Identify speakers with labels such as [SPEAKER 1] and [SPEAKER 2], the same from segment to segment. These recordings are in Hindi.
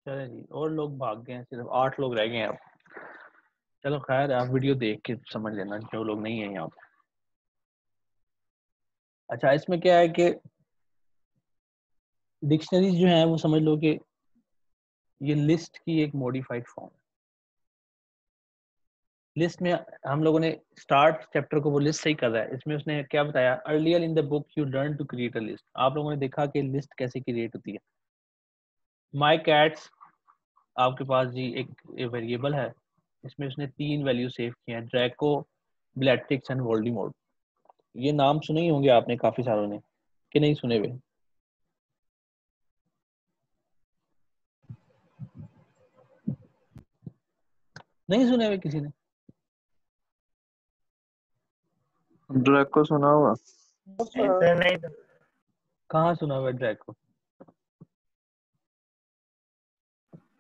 [SPEAKER 1] चले जी, और लोग भाग गए हैं, सिर्फ 8 लोग रह गए हैं अब। चलो खैर, आप वीडियो देख के समझ लेना जो लोग नहीं है यहाँ पे। अच्छा, इसमें क्या है कि डिक्शनरीज जो है वो समझ लो कि ये लिस्ट की एक मॉडिफाइड फॉर्म। लिस्ट में हम लोगों ने स्टार्ट चैप्टर को वो लिस्ट से ही कर रहा है। इसमें उसने क्या बताया, earlier in the book you learn to create a list. आप लोगों ने देखा कि लिस्ट कैसे क्रिएट होती है। माई कैट्स, आपके पास जी एक वेरिएबल है, इसमें उसने 3 वैल्यू सेव किए हैं, ड्रैको, ब्लैट्रिक्स एंड वोल्डेमॉर्ट। ये नाम सुने ही होंगे आपने काफी सारों ने, कि नहीं सुने हुए? नहीं सुने हुए किसी ने?
[SPEAKER 2] ड्रैको सुना हुआ?
[SPEAKER 3] नहीं
[SPEAKER 1] कहाँ सुना हुआ ड्रैको?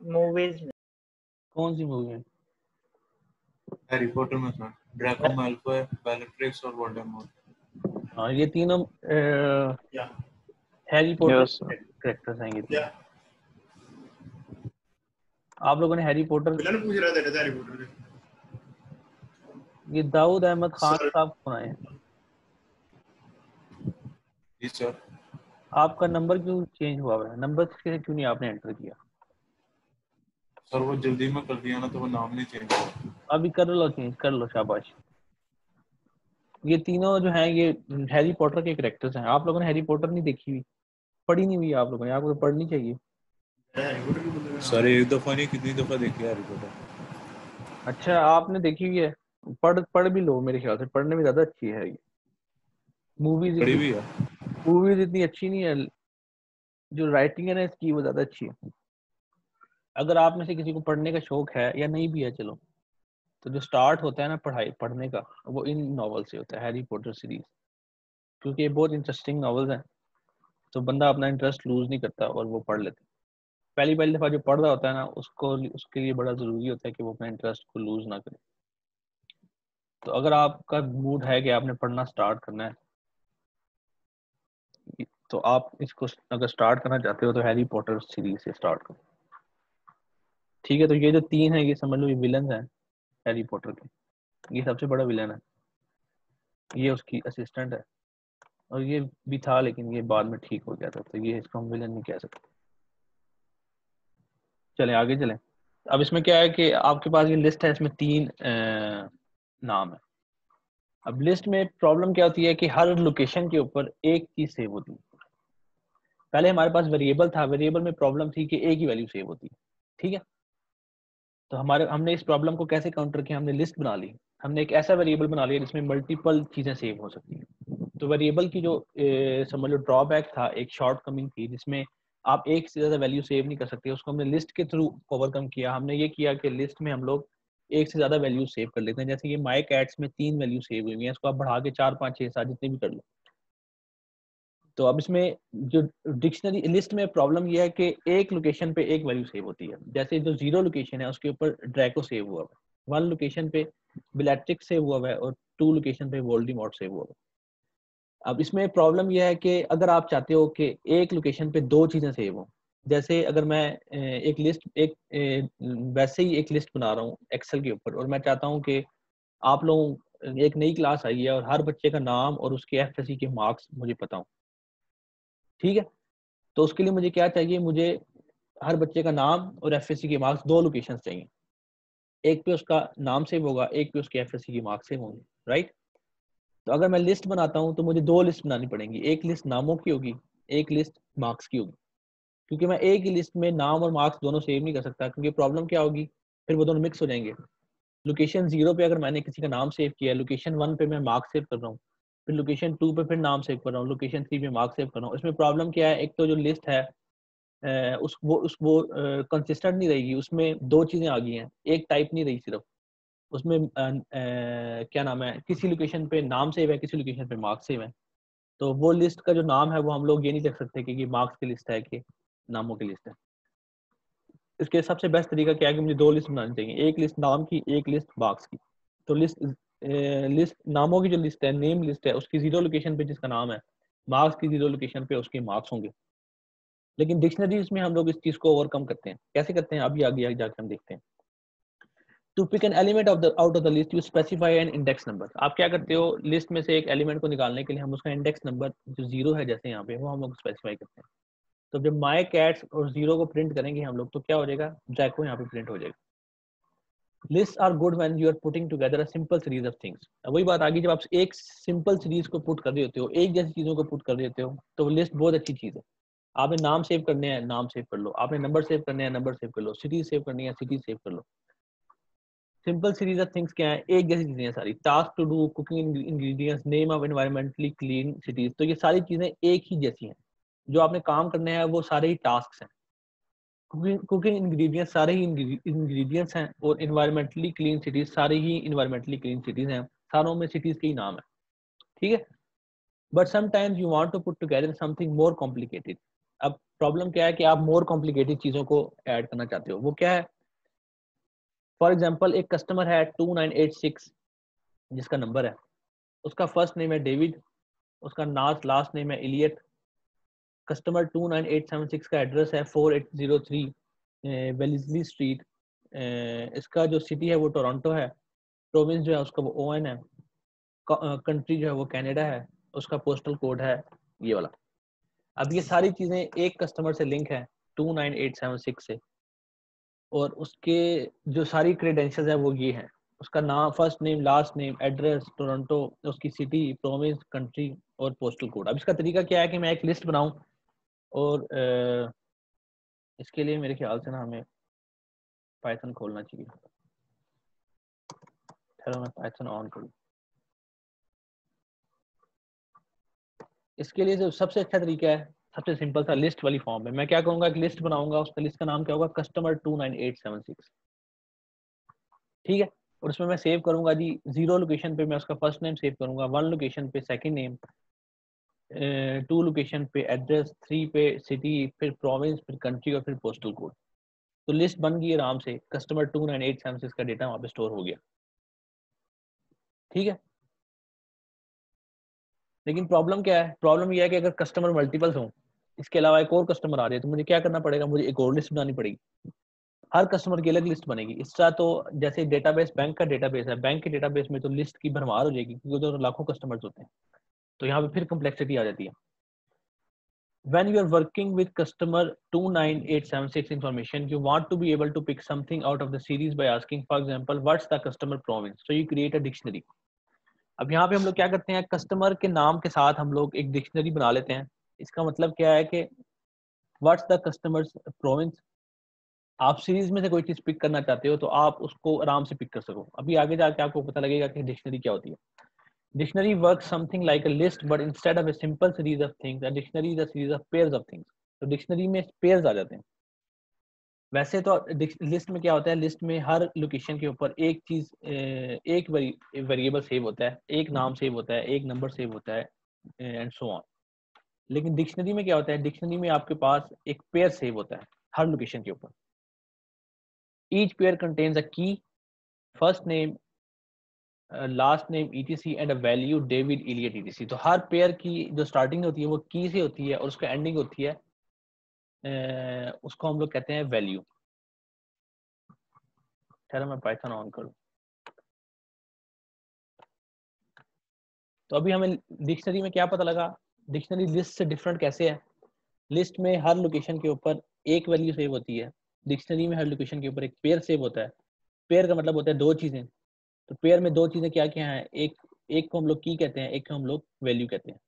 [SPEAKER 3] मूवीज
[SPEAKER 1] कौन सी मूवी में?
[SPEAKER 4] हैरी पॉटर में था, ड्रैको मैल्फॉय, बेllatrix और वोल्डेमॉर्ट।
[SPEAKER 1] हाँ, ये तीनों हैरी पॉटर
[SPEAKER 2] यस।
[SPEAKER 1] कैरेक्टर्स हैं ये तीनों। आप लोगों ने हैरी पॉटर,
[SPEAKER 5] विलन पूछ रहा था हैरी पॉटर के।
[SPEAKER 1] ये दाऊद अहमद खान साहब कौन आए?
[SPEAKER 4] जी सर।
[SPEAKER 1] आपका नंबर क्यों चेंज हुआ है? नंबर क्यों नहीं आपने एंटर किया?
[SPEAKER 4] सर वो जल्दी में कर दिया ना, तो वो नाम नहीं चेंज हुआ।
[SPEAKER 1] अभी कर लो, चेंज कर लो, शाबाश। ये तीनों जो हैं ये हैरी पॉटर के कैरेक्टर्स हैं। आप लोगों ने हैरी पॉटर नहीं देखी हुई, पढ़ी नहीं हुई आप लोगों ने, आपको तो पढ़नी चाहिए।
[SPEAKER 5] हैरी पॉटर की बोल रहा
[SPEAKER 4] सर एक दफा नहीं, कितनी दफा देखी है हैरी पॉटर।
[SPEAKER 1] अच्छा, आपने देखी हुई है? पढ़ भी लो, मेरे ख्याल से पढ़ने में ज्यादा अच्छी है ये। मूवीज
[SPEAKER 4] पढ़ी
[SPEAKER 1] इतनी
[SPEAKER 4] हुई है।
[SPEAKER 1] मूवीज इतनी अच्छी नहीं है, जो राइटिंग है ना इसकी वो ज्यादा अच्छी है। अगर आप में से किसी को पढ़ने का शौक है या नहीं भी है, चलो, तो जो स्टार्ट होता है ना पढ़ाई पढ़ने का, वो इन नॉवल से होता है, हैरी पॉटर सीरीज, क्योंकि ये बहुत इंटरेस्टिंग नॉवेल्स हैं। तो बंदा अपना इंटरेस्ट लूज नहीं करता और वो पढ़ लेता है। पहली पहली दफा जो पढ़ रहा होता है ना, उसको उसके लिए बड़ा जरूरी होता है कि वो अपना इंटरेस्ट को लूज ना करे। तो अगर आपका मूड है कि आपने पढ़ना स्टार्ट करना है, तो आप इसको अगर स्टार्ट करना चाहते हो तो हैरी पॉटर सीरीज से स्टार्ट करो। ठीक है, तो ये जो 3 है ये समझ लो ये विलन हैं हैरी पॉटर के। ये सबसे बड़ा विलन है, ये उसकी असिस्टेंट है, और ये भी था लेकिन ये बाद में ठीक हो गया था, तो ये इसको हम विलन नहीं कह सकते। चलें आगे चलें। अब इसमें क्या है कि आपके पास ये लिस्ट है, इसमें 3 नाम है। अब लिस्ट में प्रॉब्लम क्या होती है कि हर लोकेशन के ऊपर एक चीज सेव होती है। पहले हमारे पास वेरिएबल था, वेरिएबल में प्रॉब्लम थी कि एक ही वैल्यू सेव होती है। ठीक है, तो हमने इस प्रॉब्लम को कैसे काउंटर किया? हमने लिस्ट बना ली, हमने एक ऐसा वेरिएबल बना लिया जिसमें मल्टीपल चीजें सेव हो सकती हैं। तो वेरिएबल की जो समझ लो ड्रॉबैक था, एक शॉर्ट कमिंग थी, जिसमें आप एक से ज्यादा वैल्यू सेव नहीं कर सकते, उसको हमने लिस्ट के थ्रू ओवरकम किया। हमने ये किया कि लिस्ट में हम लोग एक से ज्यादा वैल्यू सेव कर लेते हैं। जैसे कि माई कैट्स में 3 वैल्यू सेव हुई है, इसको आप बढ़ा के 4 5 6 7 जितने भी कर लो। तो अब इसमें जो डिक्शनरी लिस्ट में प्रॉब्लम यह है कि एक लोकेशन पे एक वैल्यू सेव होती है। जैसे जो 0 लोकेशन है उसके ऊपर ड्रैको सेव हुआ है, 1 लोकेशन पे बेllatrix सेव हुआ है, और 2 लोकेशन पे वोल्डेमॉर्ट सेव हुआ है। अब इसमें प्रॉब्लम यह है कि अगर आप चाहते हो कि एक लोकेशन पे 2 चीजें सेव हो, जैसे अगर मैं एक लिस्ट वैसे ही एक लिस्ट बना रहा हूँ एक्सेल के ऊपर, और मैं चाहता हूँ कि आप लोग एक नई क्लास आई है और हर बच्चे का नाम और उसके एफएससी के मार्क्स मुझे पता हो। ठीक है, तो उसके लिए मुझे क्या चाहिए? मुझे हर बच्चे का नाम और एफएससी के मार्क्स 2 लोकेशन चाहिए। एक पे उसका नाम सेव होगा, एक पे उसके एफएससी के मार्क्स सेव होंगे, राइट? तो अगर मैं लिस्ट बनाता हूँ तो मुझे 2 लिस्ट बनानी पड़ेंगी, एक लिस्ट नामों की होगी, एक लिस्ट मार्क्स की होगी। क्योंकि मैं एक ही लिस्ट में नाम और मार्क्स दोनों सेव नहीं कर सकता, क्योंकि प्रॉब्लम क्या होगी, फिर वो दोनों मिक्स हो जाएंगे। लोकेशन 0 पे अगर मैंने किसी का नाम सेव किया, लोकेशन 1 पे मैं मार्क्स सेव कर रहा हूँ, फिर लोकेशन 2 पे फिर नाम सेव कर रहा हूँ, लोकेशन 3 पे मार्क्स सेव कर रहा हूँ। इसमें प्रॉब्लम क्या है, एक तो जो लिस्ट है वो कंसिस्टेंट नहीं रहेगी, उसमें 2 चीजें आ गई हैं, एक टाइप नहीं रही सिर्फ। उसमें क्या नाम है, किसी लोकेशन पे नाम सेव है, किसी लोकेशन पे मार्क्स सेव है। तो वो लिस्ट का जो नाम है वो हम लोग ये नहीं देख सकते कि मार्क्स की लिस्ट है कि नामों की लिस्ट है। इसके सबसे बेस्ट तरीका क्या है कि मुझे 2 लिस्ट बनानी चाहिए, एक लिस्ट नाम की, एक लिस्ट मार्क्स की। तो लिस्ट नामों की जो लिस्ट है, नेम लिस्ट है, उसकी 0 लोकेशन पे जिसका नाम है, मार्क्स की 0 लोकेशन पे उसके मार्क्स होंगे। लेकिन डिक्शनरीज में हम लोग इस चीज को ओवरकम करते हैं। कैसे करते हैं अभी आगे जाके हम देखते हैं। To pick an element out of the list you specify an index number. आप क्या करते हो, लिस्ट में से एक एलिमेंट को निकालने के लिए हम उसका इंडेक्स नंबर जो 0 है जैसे यहाँ पे, वो हम लोग स्पेसिफाई करते हैं। तो जब माई कैट्स और 0 को प्रिंट करेंगे हम लोग तो क्या हो जाएगा, ड्रैको यहाँ पे प्रिंट हो जाएगा। List are good when you are putting together a simple series of things. वही बात आगे, जब आप एक सिंपल सीरीज को पुट कर रहे होते हो, एक जैसी चीजों को पुट कर रहे होते हो, तो लिस्ट बहुत अच्छी चीज है। आपने नाम सेव करने हैं, नाम सेव कर लो। आपने नंबर सेव करने हैं, नंबर सेव कर लो। सिटी सेव करनी है, सिटी सेव कर लो। सिंपल सीरीज ऑफ थिंग्स क्या है, एक जैसी चीजें हैं सारी। Task to do, cooking ingredients, name of environmentally clean cities, तो ये सारी चीजें एक ही जैसी हैं। जो आपने काम करने हैं वो सारे ही टास्क हैं। कुकिंग इंग्रेडिएंट्स सारे ही इंग्रेडिएंट्स हैं, और एनवायरमेंटली क्लीन सिटीज सारे ही एनवायरमेंटली क्लीन सिटीज हैं। सारों में सिटीज के ही नाम है, ठीक है। But sometimes you want to put together something more complicated. अब प्रॉब्लम क्या है कि आप मोर कॉम्प्लिकेटेड चीजों को ऐड करना चाहते हो। वो क्या है, फॉर एग्जाम्पल एक कस्टमर है 2986 जिसका नंबर है, उसका फर्स्ट नेम है डेविड, उसका लास्ट नेम है इलियट। कस्टमर 29876 का एड्रेस है 4803 वेलिस्ली स्ट्रीट। इसका जो सिटी है वो टोरंटो है। प्रोविंस जो है उसका वो ओएन है। कंट्री जो है वो कनाडा है। उसका पोस्टल कोड है ये वाला। अब ये सारी चीज़ें एक कस्टमर से लिंक है 29876 से, और उसके जो सारी क्रेडेंशियल्स है वो ये हैं। उसका नाम, first name, last name, address, Toronto, उसकी सिटी, प्रोविंस, कंट्री और पोस्टल कोड। अब इसका तरीका क्या है कि मैं एक लिस्ट बनाऊं, और इसके लिए मेरे ख्याल से ना हमें पाइथन खोलना चाहिए। चलो मैं पाइथन ऑन करूँ। इसके लिए जो सबसे अच्छा तरीका है, सबसे सिंपल सा, लिस्ट वाली फॉर्म में मैं क्या करूंगा, एक लिस्ट बनाऊंगा। उसका लिस्ट का नाम क्या होगा, कस्टमर 29876, ठीक है। और उसमें मैं सेव करूंगा जी, 0 लोकेशन पे मैं उसका फर्स्ट नेम सेव करूंगा, 1 लोकेशन पे सेकंड नेम, 2 लोकेशन पे एड्रेस, 3 पे सिटी, फिर प्रोविंस, फिर कंट्री और फिर पोस्टल कोड। तो लिस्ट बन गई आराम से। कस्टमर 29876 का डेटा वहाँ पे स्टोर हो गया, ठीक है। लेकिन प्रॉब्लम क्या है, प्रॉब्लम यह है कि अगर कस्टमर मल्टीपल्स हों, इसके अलावा एक और कस्टमर आ रहे हैं, तो मुझे क्या करना पड़ेगा, मुझे एक और लिस्ट बनानी पड़ेगी। हर कस्टमर की अलग लिस्ट बनेगी। इस तरह तो जैसे डेटाबेस, बैंक का डेटाबेस है, बैंक के डेटाबेस में तो लिस्ट की भरमार हो जाएगी क्योंकि तो लाखों कस्टमर्स होते हैं। तो यहाँ पे फिर कम्प्लेक्सिटी आ जाती है। When you are working with customer 29876 information, you want to be able to pick something out of the series by asking, for example, what's the customer province? So you create a dictionary. अब यहाँ पे हम लोग क्या करते हैं, कस्टमर के नाम के साथ हम लोग एक डिक्शनरी बना लेते हैं। इसका मतलब क्या है कि व्हाट्स द कस्टमर्स प्रोविंस। आप सीरीज में से कोई चीज पिक करना चाहते हो तो आप उसको आराम से पिक कर सको। अभी आगे जाके आपको पता लगेगा कि डिक्शनरी क्या होती है। Dictionary work something like a list, but instead of a simple series of things, a dictionary is a series of pairs of things. तो डिक्शनरी में पेयर्स आ जाते हैं। वैसे तो लिस्ट में क्या होता है, लिस्ट में हर लोकेशन के ऊपर एक चीज, एक वेरिएबल सेव होता है, एक नाम सेव होता है, एक नंबर सेव होता है, एंड सो ऑन। लेकिन डिक्शनरी में क्या होता है, डिक्शनरी में आपके पास एक पेयर सेव होता है हर लोकेशन के ऊपर। Each pair contains a key, first name, last name, etc and a value David Elliott etc। तो हर पेयर की जो स्टार्टिंग होती है वो की से होती है और उसका एंडिंग होती है, उसको हम लोग कहते हैं वैल्यू। चलो मैं पाइथन ऑन करूँ। तो अभी हमें डिक्शनरी में क्या पता लगा, डिक्शनरी लिस्ट से डिफरेंट कैसे है। लिस्ट में हर लोकेशन के ऊपर एक वैल्यू सेव होती है, डिक्शनरी में हर लोकेशन के ऊपर एक पेयर सेव होता है। पेयर का मतलब होता है दो चीजें। तो पेयर में दो चीजें क्या क्या हैं, एक को हम लोग की कहते हैं, एक को हम लोग वैल्यू कहते हैं।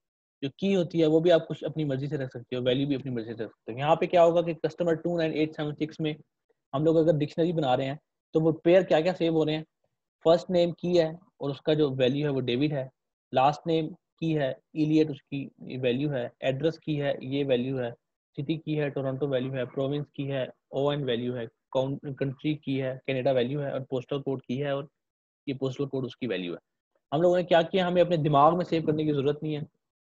[SPEAKER 1] जो की होती है वो भी आप कुछ अपनी मर्जी से रख सकते हो, वैल्यू भी अपनी मर्जी से रख सकते हो। यहाँ पे क्या होगा कि कस्टमर 29876 में हम लोग अगर डिक्शनरी बना रहे हैं तो वो पेयर क्या क्या सेव हो रहे हैं, फर्स्ट नेम की है और उसका जो वैल्यू है वो डेविड है, लास्ट नेम की है इलियट, उसकी वैल्यू है, एड्रेस की है, ये वैल्यू है, सिटी की है, टोरंटो वैल्यू है, प्रोविंस की है, ओएन वैल्यू है, कंट्री की है, कनाडा वैल्यू है, और पोस्टल कोड की है, और ये पोस्टल कोड उसकी वैल्यू है। हम लोगों ने क्या किया, हमें अपने दिमाग में सेव करने की जरूरत नहीं है।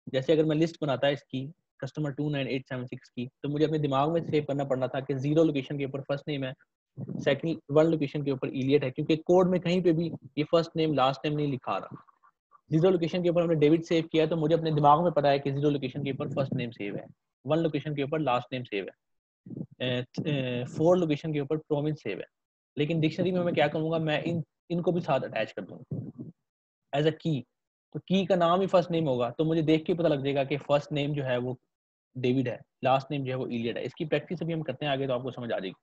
[SPEAKER 1] जैसे अगर मैं लिस्ट बनाता है इसकी कस्टमर 29876 की, तो मुझे अपने दिमाग में सेव करना पड़ना था कि 0 लोकेशन के ऊपर फर्स्ट नेम है, सेकंड 1 लोकेशन के ऊपर इलियट है, क्योंकि कोड में कहीं पे भी ये फर्स्ट नेम लास्ट नेम नहीं लिखा रहा। 0 लोकेशन के ऊपर हमने डेविड सेव किया तो मुझे अपने दिमाग में पता है कि 0 लोकेशन के ऊपर फर्स्ट नेम सेव है। 1 लोकेशन के ऊपर लास्ट नेम सेव है, 4 लोकेशन के ऊपर प्रोविंस सेव है, लेकिन डिक्शनरी में मैं क्या करूँगा, मैं इनको भी साथ अटैच कर दूँगा एज अ की। तो की का नाम ही फर्स्ट नेम होगा, तो मुझे देख के पता लग जाएगा कि फर्स्ट नेम जो है वो डेविड है, लास्ट नेम जो है वो इलियट है। इसकी प्रैक्टिस अभी हम करते हैं आगे, तो आपको समझ आ जाएगी।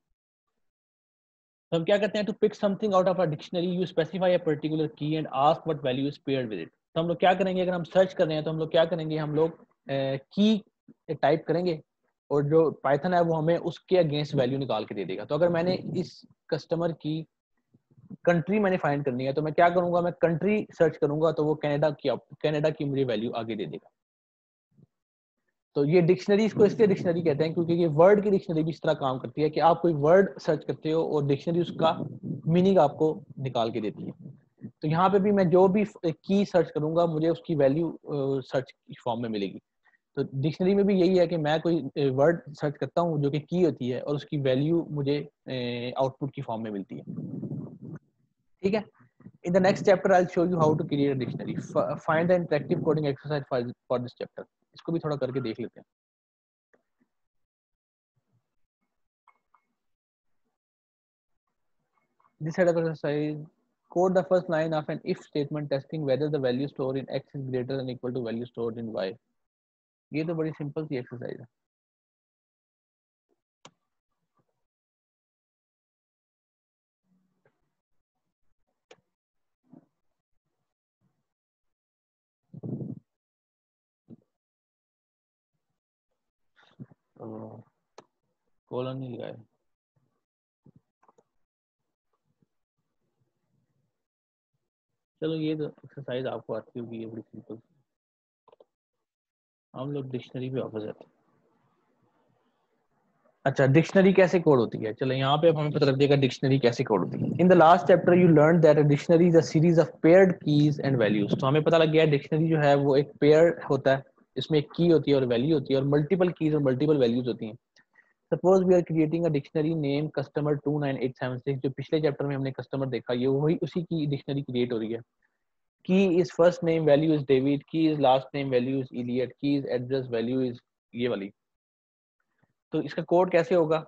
[SPEAKER 1] तो हम क्या करते हैं, to pick something out of a dictionary you specify a particular key and ask what value is paired with it. तो हम लोग क्या करेंगे, अगर हम सर्च कर रहे हैं तो हम लोग क्या करेंगे, हम लोग की टाइप करेंगे और जो पाइथन है वो हमें उसके अगेंस्ट वैल्यू निकाल के दे देगा। तो अगर मैंने इस कस्टमर की कंट्री मैंने फाइंड करनी है तो मैं क्या करूंगा, मैं कंट्री सर्च करूंगा तो वो कनाडा की मुझे वैल्यू आगे दे देगा। तो ये डिक्शनरी, इसको इसलिए डिक्शनरी कहते हैं क्योंकि ये वर्ड की डिक्शनरी भी इस तरह काम करती है कि आप कोई वर्ड सर्च करते हो और डिक्शनरी उसका मीनिंग आपको निकाल के देती है। तो यहाँ पे भी मैं जो भी की सर्च करूंगा मुझे उसकी वैल्यू सर्च फॉर्म में मिलेगी। तो डिक्शनरी में भी यही है कि मैं कोई वर्ड सर्च करता हूँ जो कि की होती है और उसकी वैल्यू मुझे आउटपुट की फॉर्म में मिलती है। ठीक है। In the next chapter, I'll show you how to create a dictionary. Find the interactive coding exercise for this chapter. इसको भी थोड़ा करके देख लेते हैं। This set of exercise, code the first line of an if statement testing whether the value stored in x is greater than equal to value stored in y. ये तो बड़ी सिंपल सी एक्सरसाइज है। कॉलम नहीं लगाया। चलो ये तो एक्सरसाइज आपको आती होगी, ये बड़ी सिंपल। हम लोग डिक्शनरी पे वापस जाते हैं। अच्छा, डिक्शनरी कैसे कोड होती है, चलो यहाँ पे अब हमें पता लग जाएगा डिक्शनरी कैसे कोड होती है। In the last chapter you learn that a dictionary is a series of paired keys and values. तो हमें पता लग गया है डिक्शनरी जो है वो एक पेयर होता है, इसमें एक की होती है और वैल्यू होती है और मल्टीपल कीज और मल्टीपल वैल्यूज होती हैं। Suppose we are creating a dictionary name customer 29876, जो पिछले चैप्टर में हमने कस्टमर देखा, ये वही उसी की डिक्शनरी क्रिएट हो रही है। Key is first name, value is David, key is last name, value is Elliott, key is address, value is ये वाली। तो इसका कोड कैसे होगा,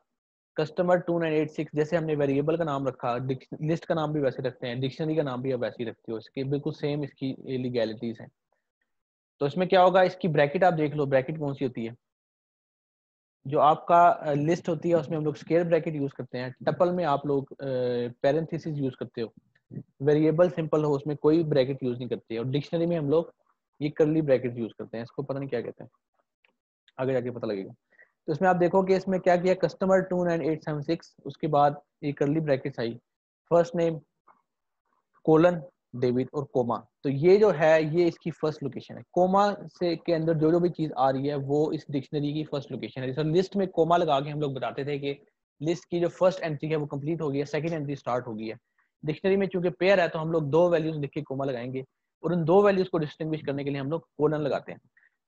[SPEAKER 1] कस्टमर 2986, जैसे हमने वेरिएबल का नाम रखा, लिस्ट का नाम भी वैसे रखते हैं, डिक्शनरी का नाम भी आप वैसे ही रखते हो, इसके बिल्कुल सेम इसकी लीगैलिटीज हैं। तो इसमें क्या होगा, इसकी ब्रैकेट आप देख लो, ब्रैकेट कौन सी होती है, जो आपका लिस्ट होती है उसमें हम लोग स्क्वायर ब्रैकेट यूज करते हैं, टपल में आप लोग पैरेंथेसिस यूज करते हो, वेरिएबल सिंपल हो उसमें कोई ब्रैकेट यूज नहीं करते, और डिक्शनरी में हम लोग ये करली ब्रैकेट यूज करते हैं, इसको पता नहीं क्या कहते हैं, आगे जाके पता लगेगा। तो इसमें आप देखो कि इसमें क्या किया, कस्टमर 29876, उसके बाद ये करली ब्रैकेट्स आई, फर्स्ट नेम कोलन डेविड और कोमा। तो ये जो है ये इसकी फर्स्ट लोकेशन है, कोमा से के अंदर जो जो भी चीज आ रही है वो इस डिक्शनरी की फर्स्ट लोकेशन है। जैसे लिस्ट में कोमा लगा के हम लोग बताते थे कि लिस्ट की जो फर्स्ट एंट्री है वो कंप्लीट हो गई है, सेकंड एंट्री स्टार्ट हो गई है। डिक्शनरी में चूंकि पेयर है तो हम लोग दो वैल्यूज लिख के कोमा लगाएंगे और उन दो वैल्यूज को डिस्टिंग्विश करने के लिए हम लोग कोलन लगाते हैं।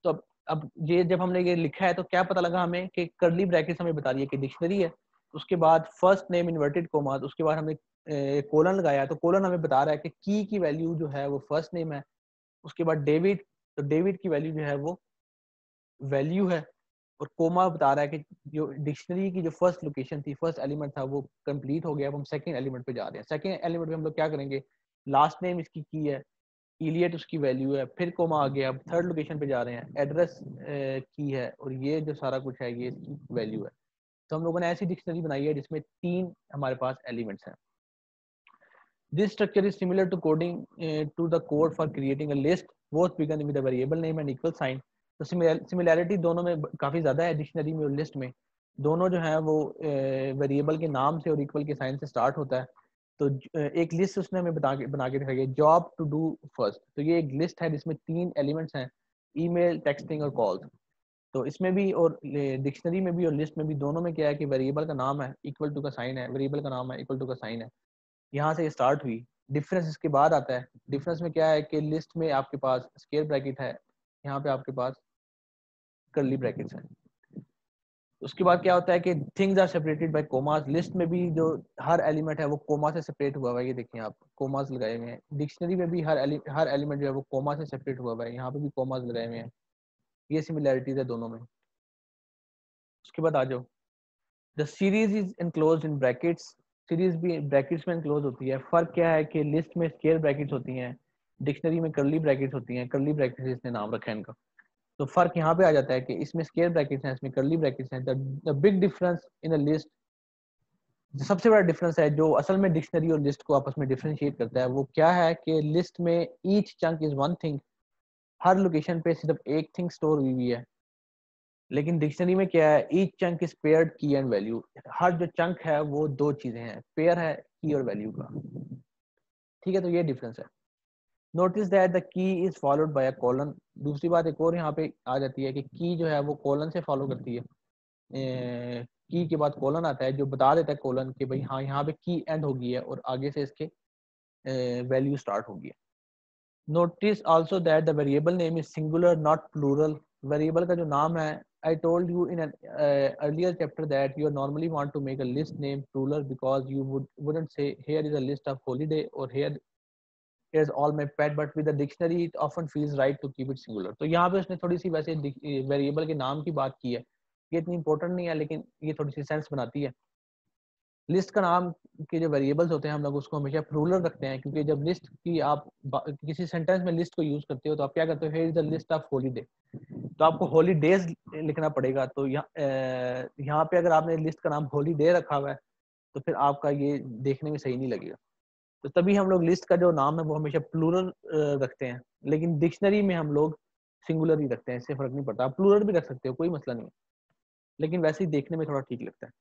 [SPEAKER 1] तो अब ये जब हमने ये लिखा है तो क्या पता लगा हमें कि करली ब्रैकेट्स हमें बता रही है कि डिक्शनरी है, उसके बाद फर्स्ट नेम इन्वर्टेड कोमा, उसके बाद हमने कोलन लगाया, तो कोलन हमें बता रहा है कि की वैल्यू जो है वो फर्स्ट नेम है, उसके बाद डेविड, तो डेविड की वैल्यू जो है वो वैल्यू है, और कोमा बता रहा है कि जो डिक्शनरी की जो फर्स्ट लोकेशन थी, फर्स्ट एलिमेंट था, वो कंप्लीट हो गया। अब हम सेकंड एलिमेंट पे जा रहे हैं। सेकंड एलिमेंट में हम लोग क्या करेंगे, लास्ट नेम इसकी की है, इलियट उसकी वैल्यू है, फिर कोमा आ गया। अब थर्ड लोकेशन पे जा रहे हैं, एड्रेस की है और ये जो सारा कुछ है ये इसकी वैल्यू है। तो हम लोगों ने ऐसी डिक्शनरी बनाई है जिसमें 3 हमारे पास एलिमेंट्स हैं। This structure is similar to coding to the code for creating a list, both begun with a variable name and equal sign. तो सिमिलैरिटी दोनों में काफी ज्यादा है, डिक्शनरी में और लिस्ट में। दोनों जो है वो वेरिएबल के नाम से और इक्वल के साइन से स्टार्ट होता है। तो एक लिस्ट उसने हमें बना के दिखाई है, जॉब टू डू फर्स्ट। तो ये एक लिस्ट है जिसमें 3 एलिमेंट्स हैं, ईमेल, टेक्सटिंग और कॉल्स। तो इसमें भी और डिक्शनरी में भी और लिस्ट में भी दोनों में क्या है कि वेरिएबल का नाम है, इक्वल टू का साइन है, वेरिएबल का नाम है, इक्वल टू का साइन है। यहाँ से स्टार्ट हुई। डिफरेंस इसके बाद आता है। डिफरेंस में क्या है कि लिस्ट में आपके पास स्क्वायर ब्रैकेट है, यहाँ पे आपके पास कर्ली ब्रैकेट्स हैं। उसके बाद क्या होता है कि things are separated by commas. List में भी जो हर एलिमेंट है वो कोमा से सेपरेट हुआ हुआ है, ये देखिए आप कोमास लगाए हुए हैं। डिक्शनरी में भी हर एलिमेंट जो है वो कोमा से सेपरेट हुआ हुआ है, यहाँ पे भी कोमास लगाए हुए हैं। ये सिमिलैरिटीज है दोनों में। उसके बाद आ जाओ, the series is enclosed in brackets, series भी ब्रैकेट्स में एनक्लोज होती है। फर्क क्या है कि लिस्ट में स्क्वायर ब्रैकेट्स होती हैं, डिक्शनरी में कर्ली ब्रैकेट्स होती हैं, कर्ली ब्रैकेट्स इसने नाम रखा है इनका। तो फर्क यहाँ पे आ जाता है कि इसमें स्क्वायर ब्रैकेट्स हैं, इसमें कर्ली ब्रैकेट्स हैं। The big difference in a list, सबसे बड़ा डिफरेंस है जो असल में डिक्शनरी और लिस्ट को आपस में डिफरेंशिएट करता है, वो क्या है कि लिस्ट में each chunk is one thing, her location पे सिर्फ एक थिंग स्टोर हुई है। लेकिन डिक्शनरी में क्या है, ईच चंक इज पेयर्ड की एंड वैल्यू, हर जो चंक है वो दो चीजें हैं, पेयर है की और वैल्यू का। ठीक है, तो ये डिफरेंस है। Notice that the key is followed by a colon. दूसरी बात एक और यहाँ पे आ जाती है कि की जो है वो कॉलन से फॉलो करती है। की के बाद कॉलन आता है जो बता देता है कॉलन कि भाई हाँ यहाँ पे की एंड होगी है और आगे से इसके वैल्यू स्टार्ट होगी है। Notice also that the variable name is singular not plural. Variable का जो नाम है, I told you in an earlier chapter that you normally want to make a list name plural because you wouldn't say here is a list of holiday or here's all my pet, but with the dictionary it often feels right to keep it singular। तो यहाँ पे उसने थोड़ी सी वैसे वेरिएबल के नाम की बात की है, ये इतनी इंपॉर्टेंट नहीं है लेकिन ये थोड़ी सी सेंस बनाती है। लिस्ट का नाम के जो वेरिएबल्स होते हैं हम लोग उसको हमेशा प्लूरल रखते हैं, क्योंकि जब लिस्ट की आप किसी सेंटेंस में लिस्ट को यूज करते हो तो आप क्या करते हो, here is the list of holiday, तो आपको हॉलीडेज लिखना पड़ेगा। तो यहाँ पे अगर आपने लिस्ट का नाम हॉलीडे रखा हुआ है तो फिर आपका ये देखने में सही नहीं लगेगा। तो तभी हम लोग लिस्ट का जो नाम है वो हमेशा प्लूरल रखते हैं, लेकिन डिक्शनरी में हम लोग सिंगुलर ही रखते हैं, इससे फर्क नहीं पड़ता। आप प्लूरल भी रख सकते हो, कोई मसला नहीं है, लेकिन वैसे ही देखने में थोड़ा ठीक लगता है।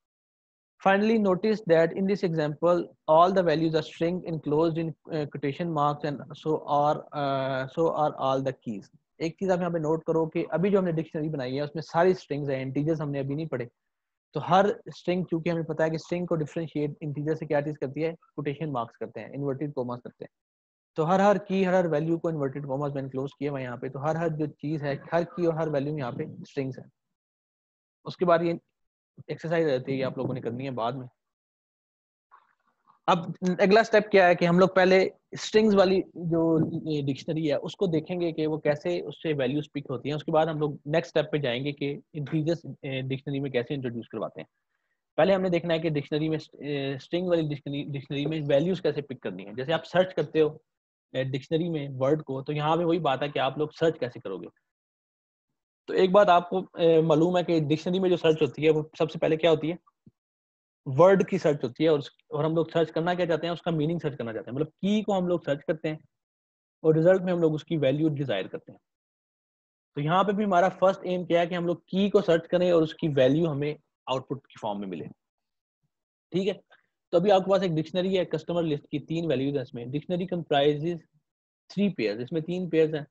[SPEAKER 1] Finally, notice that in this example, all the values are string enclosed in quotation marks, and so are all the keys। एक चीज आप यहाँ पे नोट करो कि अभी जो हमने डिक्शनरी बनाई है उसमें सारी स्ट्रिंग्स हैं, इंटीजर्स हमने अभी नहीं पढ़े। तो हर स्ट्रिंग, चूंकि हमें पता है कि स्ट्रिंग को डिफरेंशिएट इंटीजर से क्या चीज करती है, कोटेशन मार्क्स करते हैं, इन्वर्टेड कोमास करते हैं। तो हर की, हर वैल्यू को इन्वर्टेड कोमास में एनक्लोज किया हुआ है यहाँ पे। तो हर जो चीज है, हर की और हर वैल्यू यहाँ पे स्ट्रिंग्स है। उसके बाद ये एक्सरसाइज रहती है, ये आप लोगों ने करनी है बाद में। अब अगला स्टेप क्या है कि हम लोग पहले स्ट्रिंग्स वाली जो डिक्शनरी है उसको देखेंगे कि वो कैसे उससे वैल्यूज पिक होती हैं। उसके बाद हम लोग नेक्स्ट स्टेप पे जाएंगे कि इंटीजर्स डिक्शनरी में कैसे इंट्रोड्यूस करवाते हैं। पहले हमने देखना है कि डिक्शनरी में, स्ट्रिंग वाली डिक्शनरी में वैल्यूज कैसे पिक करनी है। जैसे आप सर्च करते हो डिक्शनरी में वर्ड को, तो यहाँ पे वही बात है कि आप लोग सर्च कैसे करोगे। तो एक बात आपको मालूम है कि डिक्शनरी में जो सर्च होती है वो सबसे पहले क्या होती है, वर्ड की सर्च होती है। और हम लोग सर्च करना क्या चाहते हैं, उसका मीनिंग सर्च करना चाहते हैं, मतलब की को हम लोग सर्च करते हैं और रिजल्ट में हम लोग उसकी वैल्यू डिजायर करते हैं। तो यहाँ पे भी हमारा फर्स्ट एम क्या है कि हम लोग की को सर्च करें और उसकी वैल्यू हमें आउटपुट की फॉर्म में मिले। ठीक है, तो अभी आपके पास एक डिक्शनरी है कस्टमर लिस्ट की, 3 वैल्यूज है इसमें। डिक्शनरी कंप्राइजेस 3 पेयर्स, इसमें 3 पेयर्स हैं।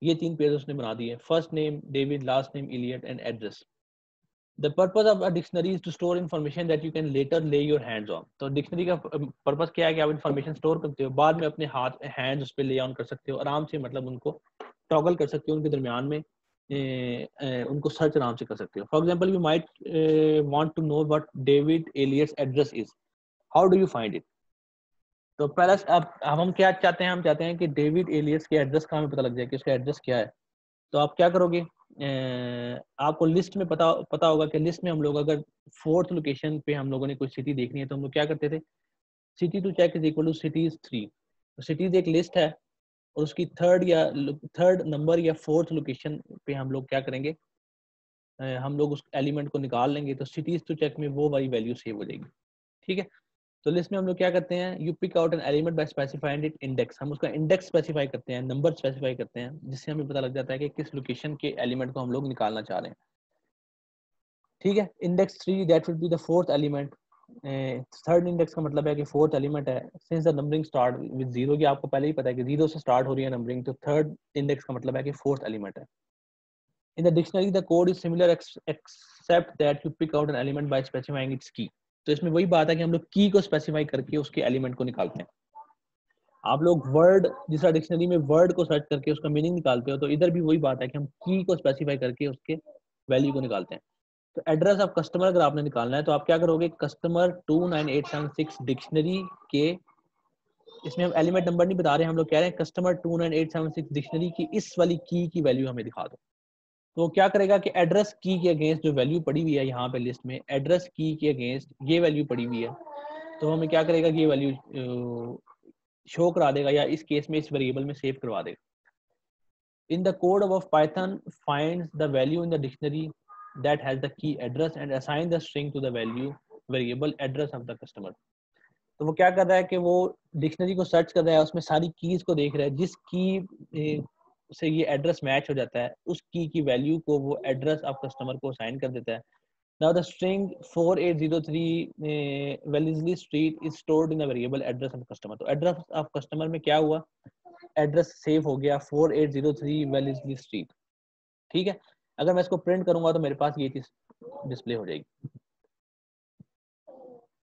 [SPEAKER 1] ये 3 पेयर्स उसने बना दिए, first name David, last name Elliott and address. The purpose of a dictionary is to store information that you can later lay your hands on। तो डिक्शनरी का पर्पस क्या है कि आप इंफॉर्मेशन स्टोर करते हो, बाद में अपने हैंड्स उस पर ले ऑन कर सकते हो आराम से, मतलब उनको टॉगल कर सकते हो, उनके दरमियान में उनको सर्च आराम से कर सकते हो। For example, you might want to know what David Elliott's address is, how do you find it. तो पहला अब हम क्या चाहते हैं, हम चाहते हैं कि डेविड एलियट्स के एड्रेस का हमें पता लग जाए कि उसका एड्रेस क्या है। तो आप क्या करोगे, आपको लिस्ट में पता होगा कि लिस्ट में हम लोग अगर 4th लोकेशन पे हम लोगों ने कोई सिटी देखनी है तो हम लोग क्या करते थे, city to check is equal to cities 3। तो सिटीज एक लिस्ट है और उसकी थर्ड नंबर या 4th लोकेशन पे हम लोग क्या करेंगे, हम लोग उस एलिमेंट को निकाल लेंगे। तो सिटीज टू चेक में वो वाली वैल्यू सेव हो जाएगी। ठीक है, तो लिस्ट में हम लोग क्या करते हैं, you pick out an element by specifying it index. हम उसका इंडेक्स स्पेसिफाई करते हैं, नंबर स्पेसिफाई करते हैं, जिससे हमें पता लग जाता है कि किस लोकेशन के एलिमेंट को हम लोग निकालना चाह रहे हैं। ठीक है, index 3 that will be the 4th element. Third index का मतलब है कि 4th एलिमेंट है। Since the numbering start with 0, की आपको पहले ही पता है कि 0 से स्टार्ट हो रही है नंबरिंग, तो थर्ड इंडेक्स का मतलब है कि 4th एलिमेंट है। In the dictionary the code is similar except that you pick out an element by specifying its key. तो इसमें वही बात है कि हम लोग की को स्पेसिफाई करके उसके एलिमेंट को निकालते हैं। आप लोग वर्ड, जिस तरह डिक्शनरी में वर्ड को सर्च करके उसका मीनिंग निकालते हो, तो इधर भी वही बात है कि हम की को स्पेसिफाई करके उसके वैल्यू को निकालते हैं। तो एड्रेस ऑफ कस्टमर अगर आपने निकालना है तो आप क्या करोगे, कस्टमर 29876 डिक्शनरी के, इसमें हम एलिमेंट नंबर नहीं बता रहे, हम लोग कह रहे हैं कस्टमर 29876 डिक्शनरी की इस वाली की वैल्यू हमें दिखा दो। तो क्या करेगा कि एड्रेस की के अगेंस्ट जो वैल्यू पड़ी हुई है यहाँ पे लिस्ट में, एड्रेस की के अगेंस्ट ये वैल्यू पड़ी हुई है, तो हमें क्या करेगा कि ये वैल्यू शो करा देगा, या इस केस में इस वेरिएबल में सेव करवा देगा. In the code of Python finds the value in the dictionary that has the key address and assign the string to the value variable address of the customer. तो वो क्या कर रहा है कि वो डिक्शनरी को सर्च कर रहा है, उसमें सारी कीज को देख रहा है, जिस की से ये एड्रेस मैच हो जाता है उस की वैल्यू को वो एड्रेस ऑफ कस्टमर को असाइन कर देता है. Now the string 4803 Wellesley Street is stored in the variable address of customer. तो address of customer में क्या हुआ, एड्रेस सेव हो गया 4803 वेलेस्ली स्ट्रीट. ठीक है, अगर मैं इसको प्रिंट करूंगा तो मेरे पास ये चीज डिस्प्ले हो जाएगी.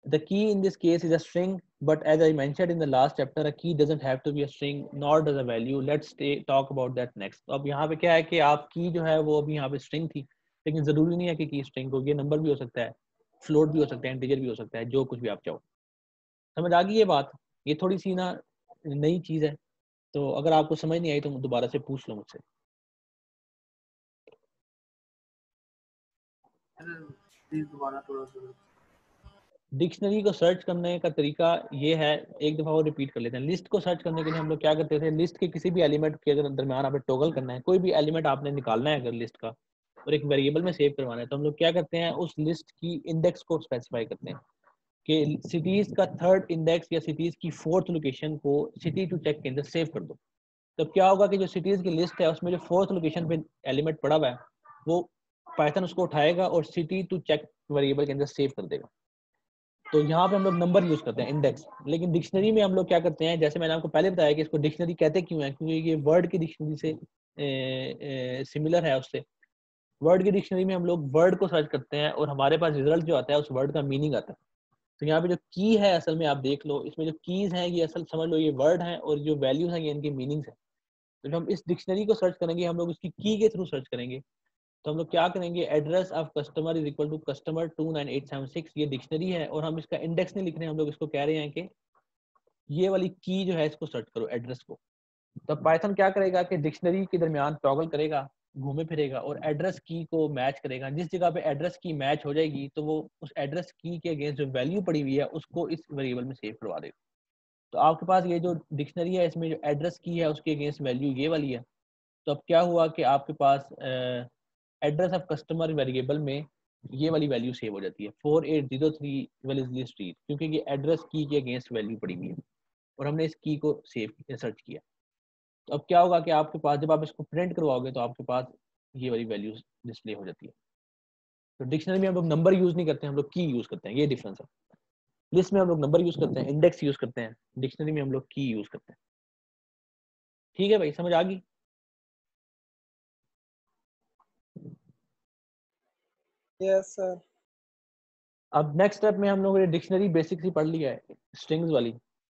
[SPEAKER 1] The key in this case is a string, but as I mentioned in the last chapter, a key doesn't have to be a string, nor does a value. Let's talk about that next. अब यहाँ पे क्या है कि आप की जो है वो अभी यहाँ पे string थी, लेकिन जरूरी नहीं है कि की string हो, ये नंबर भी हो सकता है, फ्लोट भी हो सकता है, इंटीजर भी हो सकता है, जो कुछ भी आप चाहो. समझ आ गई ये बात? ये थोड़ी सी ना नई चीज है, तो अगर आपको समझ नहीं आई तो दोबारा से पूछ लो मुझसे.
[SPEAKER 5] प्लीज दोबारा थोड़ा सा.
[SPEAKER 1] डिक्शनरी को सर्च करने का तरीका ये है, एक दफा और रिपीट कर लेते हैं. लिस्ट को सर्च करने के लिए हम लोग क्या करते थे, लिस्ट के किसी भी एलिमेंट के अगर दरमियान आपने टॉगल करना है, कोई भी एलिमेंट आपने निकालना है अगर लिस्ट का और एक वेरिएबल में सेव करवाना है, तो हम लोग क्या करते हैं, उस लिस्ट की इंडेक्स को स्पेसिफाई करते हैं कि सिटीज का थर्ड इंडेक्स या सिटीज की फोर्थ लोकेशन को सिटी टू चेक के अंदर सेव कर दो. तो क्या होगा कि जो सिटीज की लिस्ट है उसमें जो फोर्थ लोकेशन पे एलिमेंट पड़ा हुआ है वो पाइथन उसको उठाएगा और सिटी टू चेक वेरिएबल के अंदर सेव कर देगा. तो यहाँ पे हम लोग नंबर यूज करते हैं, इंडेक्स. लेकिन डिक्शनरी में हम लोग क्या करते हैं, जैसे मैंने आपको पहले बताया कि इसको डिक्शनरी कहते क्यों है, क्योंकि ये वर्ड की डिक्शनरी से सिमिलर है उससे. वर्ड की डिक्शनरी में हम लोग वर्ड को सर्च करते हैं और हमारे पास रिजल्ट जो आता है उस वर्ड का मीनिंग आता है. तो यहाँ पे जो की है असल में आप देख लो, इसमें जो कीज हैं ये असल समझ लो ये वर्ड हैं और जो वैल्यूज हैं ये इनके मीनिंग्स हैं. तो जब हम इस डिक्शनरी को सर्च करेंगे हम लोग उसकी की के थ्रू सर्च करेंगे. तो हम लोग क्या करेंगे, address of customer is equal to customer 29876, ये डिक्शनरी है और हम इसका इंडेक्स नहीं लिख रहे हैं, हम लोग इसको कह रहे हैं कि ये वाली की जो है इसको सर्च करो, एड्रेस को. तो पाइथन क्या करेगा कि डिक्शनरी के दरमियान टॉगल करेगा, घूमे फिरेगा और एड्रेस की को मैच करेगा. जिस जगह पे एड्रेस की मैच हो जाएगी तो वो उस एड्रेस की के अगेंस्ट जो वैल्यू पड़ी हुई है उसको इस वेरिएबल में सेव करवा देगा. तो आपके पास ये जो डिक्शनरी है इसमें जो एड्रेस की है उसके अगेंस्ट वैल्यू ये वाली है. तो अब क्या हुआ कि आपके पास एड्रेस ऑफ कस्टमर वेरिएबल में ये वाली वैल्यू सेव हो जाती है 4803 वेलेस्ली स्ट्रीट, क्योंकि ये एड्रेस की के अगेंस्ट वैल्यू पड़ी हुई है और हमने इस की को सेव सर्च किया. तो अब क्या होगा कि आपके पास जब आप इसको प्रिंट करवाओगे तो आपके पास ये वाली वैल्यू डिस्प्ले हो जाती है. तो डिक्शनरी में हम लोग नंबर यूज नहीं करते हैं, हम लोग की यूज करते हैं, ये डिफरेंस है. लिस्ट में हम लोग नंबर यूज करते हैं, इंडेक्स यूज करते हैं, डिक्शनरी में हम लोग की यूज करते हैं. ठीक है भाई, समझ आ गई?
[SPEAKER 3] Yes sir.
[SPEAKER 1] अब नेक्स्ट स्टेप में हम लोगों ने डिक्शनरी बेसिक ही पढ़ लिया है, स्ट्रिंग्स वाली.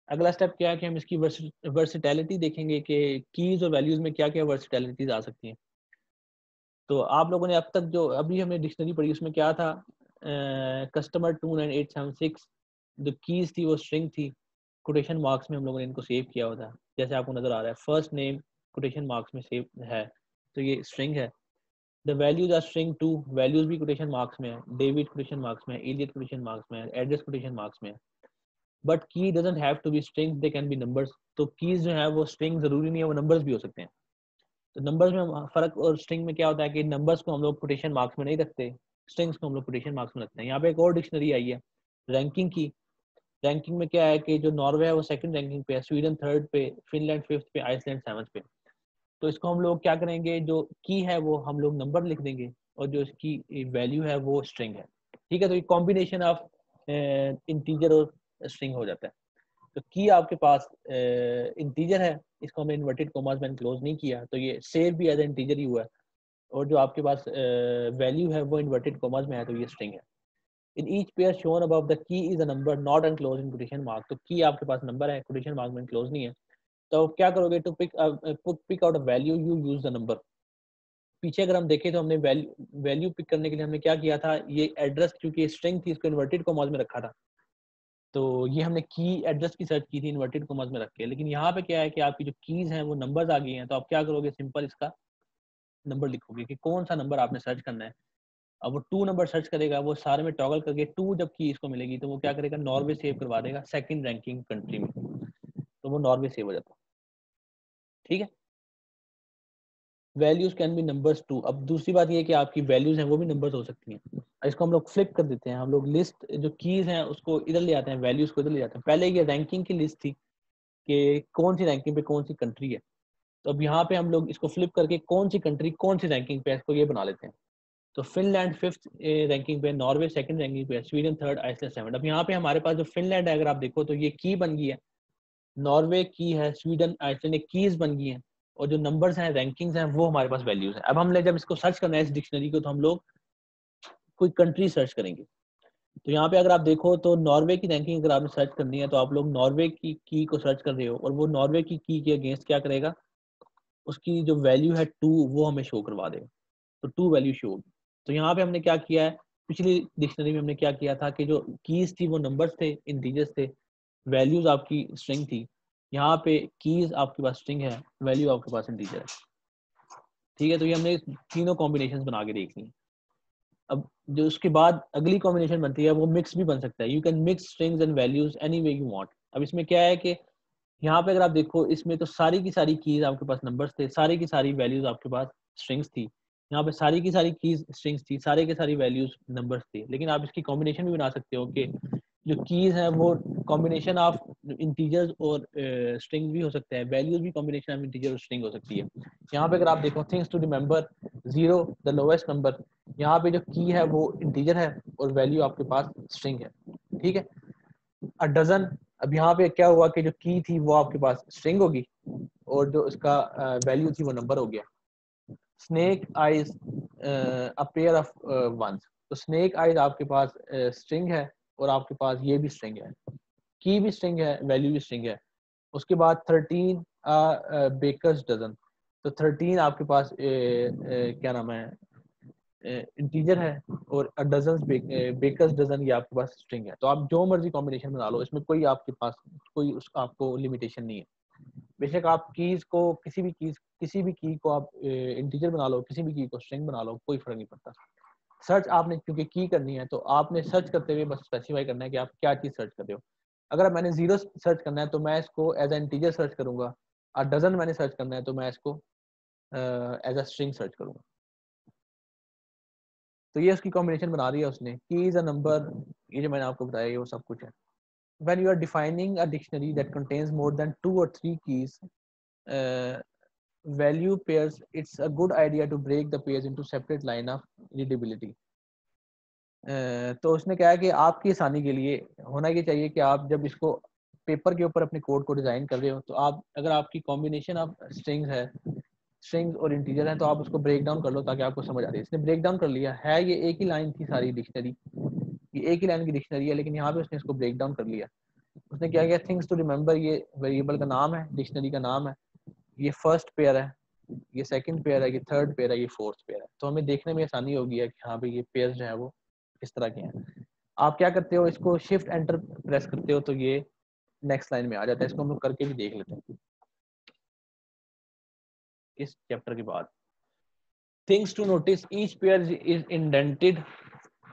[SPEAKER 1] अगला स्टेप क्या है कि हम इसकी वर्सिटैलिटी देखेंगे कि कीज और वैल्यूज में क्या क्या वर्सिटैलिटीज आ सकती हैं. तो आप लोगों ने अब तक जो अभी हमने डिक्शनरी पढ़ी उसमें क्या था, कस्टमर 29876 जो कीज थी वो स्ट्रिंग थी, कोटेशन मार्क्स में हम लोगों ने इनको सेव किया होता है, जैसे आपको नजर आ रहा है फर्स्ट नेम कोटेशन मार्क्स में सेव है, तो ये स्ट्रिंग है. The values are string 2, values भी कोटेशन मार्क्स में है, डेविड कोटेशन मार्क्स में है, एलियट कोटेशन मार्क्स में है, एड्रेस कोटेशन मार्क्स में है. But key doesn't have to be strings, they can be numbers. तो कीज जो है वो स्ट्रिंग जरूरी नहीं है, वो नंबर्स भी हो सकते हैं. तो नंबर्स में फर्क और स्ट्रिंग में क्या होता है कि नंबर्स को हम लोग कोटेशन मार्क्स में नहीं रखते, स्ट्रिंग्स को हम लोग कोटेशन मार्क्स में रखते हैं. यहाँ पे एक और डिक्शनरी आई है रैंकिंग की. रैंकिंग में क्या है कि जो नॉर्वे है वो सेकंड रैंकिंग पे है, स्वीडन थर्ड पे, फिनलैंड फिफ्थ पे, आइसलैंड सेवंथ पे. तो इसको हम लोग क्या करेंगे, जो की है वो हम लोग नंबर लिख देंगे और जो इसकी वैल्यू है वो स्ट्रिंग है. ठीक है, तो ये कॉम्बिनेशन ऑफ इंटीजर और स्ट्रिंग हो जाता है. तो की आपके पास इंटीजर है, इसको हमने इन्वर्टेड कॉमास में क्लोज नहीं किया, तो ये सेव भी एज इंटीजर ही हुआ है. और जो आपके पास वैल्यू है वो इन्वर्टेड कॉमास में है, तो ये स्ट्रिंग है. In each pair shown above the key is a number not enclosed in quotation mark. तो की आपके पास नंबर है, कोटेशन मार्क में क्लोज नहीं है. तो क्या करोगे, to pick out a value you use the number. पीछे अगर हम देखें तो हमने वैल्यू पिक करने के लिए हमने क्या किया था, ये एड्रेस क्योंकि स्ट्रिंग थी इसको इन्वर्टेड कॉमास में रखा था, तो ये हमने की एड्रेस की सर्च की थी इन्वर्टेड कॉमास में रख के. लेकिन यहाँ पे क्या है कि आपकी जो कीज हैं वो नंबर्स आ गई हैं, तो आप क्या करोगे, सिंपल इसका नंबर लिखोगे कि कौन सा नंबर आपने सर्च करना है। अब वो 2 नंबर सर्च करेगा, वो सारे में टॉगल करके 2 जब की इसको मिलेगी तो वो क्या करेगा, नॉर्वे सेव करवा देगा सेकंड रैंकिंग कंट्री में, तो वो नॉर्वे सेव हो जाता है। ठीक है, values can be numbers too. अब दूसरी बात ये है कि आपकी वैल्यूज हैं वो भी नंबर्स हो सकती हैं। इसको हम लोग फ्लिप कर देते हैं, हम लोग लिस्ट जो कीज हैं उसको इधर ले आते हैं, वैल्यूज को इधर ले जाते हैं। पहले ये रैंकिंग की लिस्ट थी कि कौन सी रैंकिंग पे कौन सी कंट्री है, तो अब यहाँ पे हम लोग इसको फ्लिप करके कौन सी कंट्री कौन सी रैंकिंग पे है इसको ये बना लेते हैं। तो फिनलैंड 5th रैंकिंग पे, नॉर्वे 2nd रैंकिंग पे, स्वीडन 3rd, आइसलैंड 7th। अब यहाँ पे हमारे पास जो फिनलैंड है अगर आप देखो तो ये की बन गई है, नॉर्वे की है, स्वीडन आइसलैंड कीज बन गई हैं, और जो नंबर्स हैं रैंकिंग्स हैं वो हमारे पास वैल्यूज हैं। अब हमने जब इसको सर्च करना है इस डिक्शनरी को तो हम लोग कोई कंट्री सर्च करेंगे। तो यहाँ पे अगर आप देखो तो नॉर्वे की रैंकिंग अगर आपने सर्च करनी है तो आप लोग नॉर्वे की को सर्च कर रहे हो, और वो नॉर्वे की के अगेंस्ट क्या करेगा, उसकी जो वैल्यू है 2 वो हमें शो करवा देगा, तो 2 वैल्यू शो होगी। तो यहाँ पे हमने क्या किया है, पिछली डिक्शनरी में हमने क्या किया था कि जो कीज थी वो नंबर्स थे, इंटीजर्स थे, वैल्यूज आपकी स्ट्रिंग थी। यहाँ पे कीज आपके पास स्ट्रिंग है, वैल्यू आपके पास इंटीजर है। ठीक है, तो ये हमने तीनों कॉम्बिनेशन बना के देख ली। अब जो उसके बाद अगली कॉम्बिनेशन बनती है वो मिक्स भी बन सकता है, you can mix strings and values any way you want. अब इसमें क्या है कि यहाँ पे अगर आप देखो इसमें तो सारी की सारी कीज आपके पास नंबर्स थे, सारी की सारी वैल्यूज आपके पास स्ट्रिंग्स थी। यहाँ पे सारी की सारी कीज स्ट्रिंग्स थी, सारे के सारी वैल्यूज नंबर्स थी। लेकिन आप इसकी कॉम्बिनेशन भी बना सकते हो कि जो कीज हैं वो कॉम्बिनेशन ऑफ इंटीजर्स और स्ट्रिंग्स भी हो सकते हैं, वैल्यूज भी कॉम्बिनेशन ऑफ इंटीजर और स्ट्रिंग हो सकती है। यहाँ पे अगर आप देखो things to remember 0 the lowest number, यहाँ पे जो की है वो इंटीजर है और वैल्यू आपके पास स्ट्रिंग है। ठीक है, अ डजन, अब यहाँ पे क्या हुआ कि जो की थी वो आपके पास स्ट्रिंग होगी और जो इसका वैल्यू थी वो नंबर हो गया। Snake eyes a pair of ones, तो स्नेक आइज आपके पास स्ट्रिंग है और आपके पास ये भी स्ट्रिंग है, की भी स्ट्रिंग है, वैल्यू भी स्ट्रिंग है। उसके बाद 13 बेकर्स डजन, तो 13 आपके पास क्या नाम है, इंटीजर है, और डजन बेकर्स डजन ये आपके पास स्ट्रिंग है। तो आप जो मर्जी कॉम्बिनेशन बना लो, इसमें कोई आपके पास कोई आपको लिमिटेशन नहीं है। बेशक आप कीज को किसी भी की को आप इंटीजर बना लो, किसी भी की को स्ट्रिंग बना लो, कोई फर्क नहीं पड़ता। सर्च आपने क्योंकि की करनी है तो आपने सर्च करते हुए बस स्पेसिफाई करना है कि आप क्या चीज सर्च कर रहे हो। अगर मैंने 0 सर्च करना है तो मैं इसको एज एन इंटीजर सर्च करूंगा, और डजन मैंने सर्च करना है तो मैं इसको एज अ स्ट्रिंग सर्च करूंगा। तो ये उसकी कॉम्बिनेशन बना रही है उसने, की इज अ नंबर, ये जो मैंने आपको बताया ये वो सब कुछ है। When you are defining a dictionary that contains more than 2 or 3 keys, value pairs, it's a good idea to break the pairs into separate line of readability. तो उसने कहा कि आपकी आसानी के लिए होना ये चाहिए कि आप जब इसको पेपर के ऊपर अपने कोड को डिजाइन कर रहे हो तो आप अगर आपकी कॉम्बिनेशन ऑफ स्ट्रिंग्स और इंटीजर है तो आप उसको ब्रेक डाउन कर लो ताकि आपको समझ आ रही है। इसने ब्रेक डाउन कर लिया है, ये एक ही लाइन थी सारी डिक्शनरी, ये एक ही लाइन की डिक्शनरी है, लेकिन यहाँ पे उसने इसको ब्रेक डाउन कर लिया। उसने क्या किया, थिंग्स टू रिमेंबर ये वेरिएबल का नाम है, डिक्शनरी का नाम है, ये फर्स्ट पेयर है, ये सेकंड पेयर है, ये थर्ड पेयर है, ये फोर्थ पेयर है। तो हमें देखने में आसानी होगी है कि हाँ भाई ये पेयर जो है वो किस तरह के हैं। आप क्या करते हो, इसको शिफ्ट एंटर प्रेस करते हो तो ये नेक्स्ट लाइन में आ जाता है। इसको हम लोग करके भी देख लेते हैं इस चैप्टर के बाद। Things to notice, each pair is indented.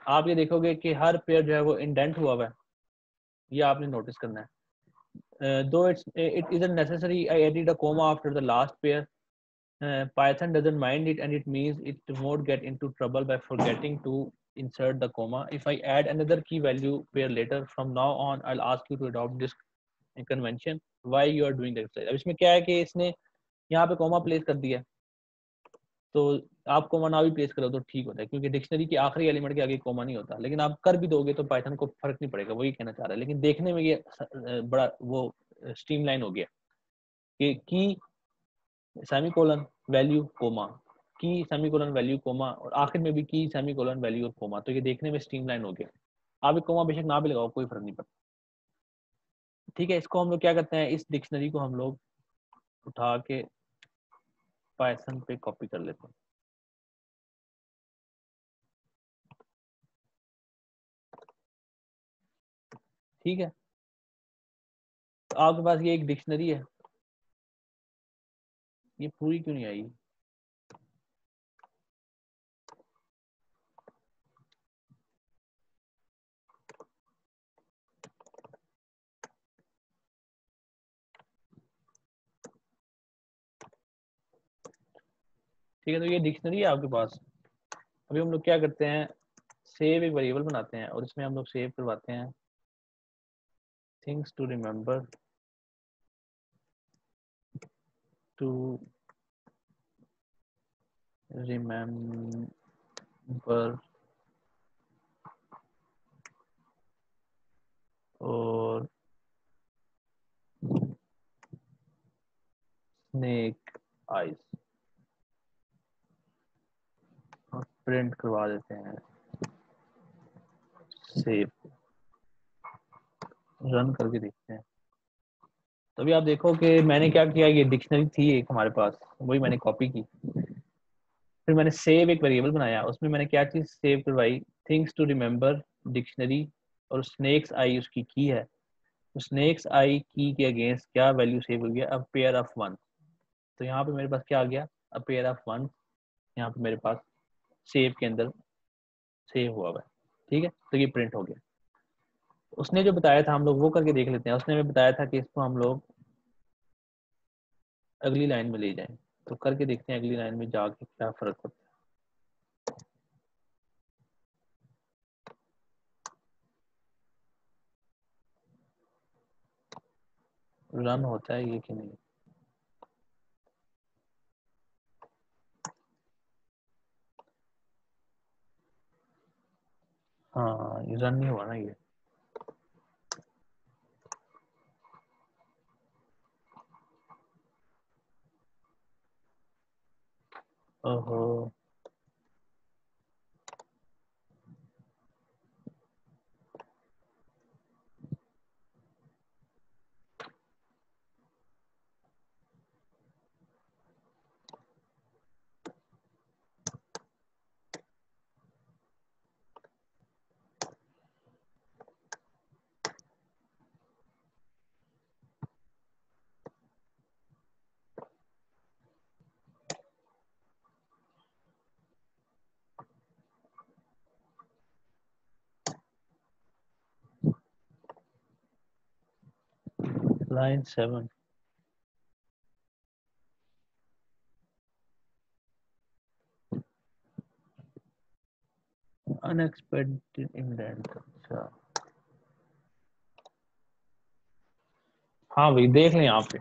[SPEAKER 1] आप ये देखोगे कि हर पेयर जो है वो इंडेंट हुआ हुआ है, ये आपने नोटिस करना है। Though it isn't necessary, I added a comma after the last pair. Python doesn't mind it, and it means it won't get into trouble by forgetting to insert the comma. If I add another key value pair later, from now on I'll ask you to adopt this convention. Why you are doing that? अब इसमें क्या है कि इसने यहाँ पे कॉमा प्लेस कर दिया, तो आप कॉमा ना भी प्लेस करो तो ठीक होता है, क्योंकि डिक्शनरी के आखिरी एलिमेंट के आगे कॉमा नहीं होता। लेकिन आप कर भी दोगे तो पाइथन को फर्क नहीं पड़ेगा, वही कहना चाह रहा है। लेकिन देखने में ये बड़ा वो स्ट्रीमलाइन हो गया कि की सेमीकोलन वैल्यू कोमा, की सेमीकोलन वैल्यू कोमा, और आखिर में भी की सेमीकोलन वैल्यू और कोमा। तो ये देखने में स्ट्रीमलाइन हो गया। आप एक कोमा बेशक ना भी लगाओ, कोई फर्क नहीं पड़ता। ठीक है, इसको हम लोग क्या करते हैं, इस डिक्शनरी को हम लोग उठा के पाइथन पे कॉपी कर लेते हैं। ठीक है, तो आपके पास ये एक डिक्शनरी है, ये पूरी क्यों नहीं आई? ठीक है, तो ये डिक्शनरी है आपके पास। अभी हम लोग क्या करते हैं, सेव एक वेरिएबल बनाते हैं और इसमें हम लोग सेव करवाते हैं थिंग्स टू रिमेंबर और स्नेक आइज और प्रिंट करवा देते हैं, सेव, रन करके देखते हैं। तो अभी आप देखो कि मैंने क्या किया, ये डिक्शनरी थी एक हमारे पास, वही मैंने कॉपी की, फिर मैंने सेव एक वेरिएबल बनाया, उसमें मैंने क्या चीज़ सेव करवाई, थिंग्स टू रिमेंबर डिक्शनरी, और स्नेक्स आई उसकी की है, तो स्नेक्स आई की के अगेंस्ट क्या वैल्यू सेव हो गया, अ पेयर ऑफ वन। तो यहाँ पे मेरे पास क्या आ गया, अ पेयर ऑफ वन, यहाँ पे मेरे पास सेव के अंदर सेव हुआ हुआ है। ठीक है, तो ये प्रिंट हो गया। उसने जो बताया था हम लोग वो करके देख लेते हैं। उसने हमें बताया था कि इसको हम लोग अगली लाइन में ले जाएं, तो करके देखते हैं अगली लाइन में जाके क्या फर्क होता है। रन होता है ये कि नहीं, हाँ ये रन नहीं हुआ ना ये, ओहो। Line 7, unexpected indent. अच्छा हाँ भाई देख लें यहाँ पे।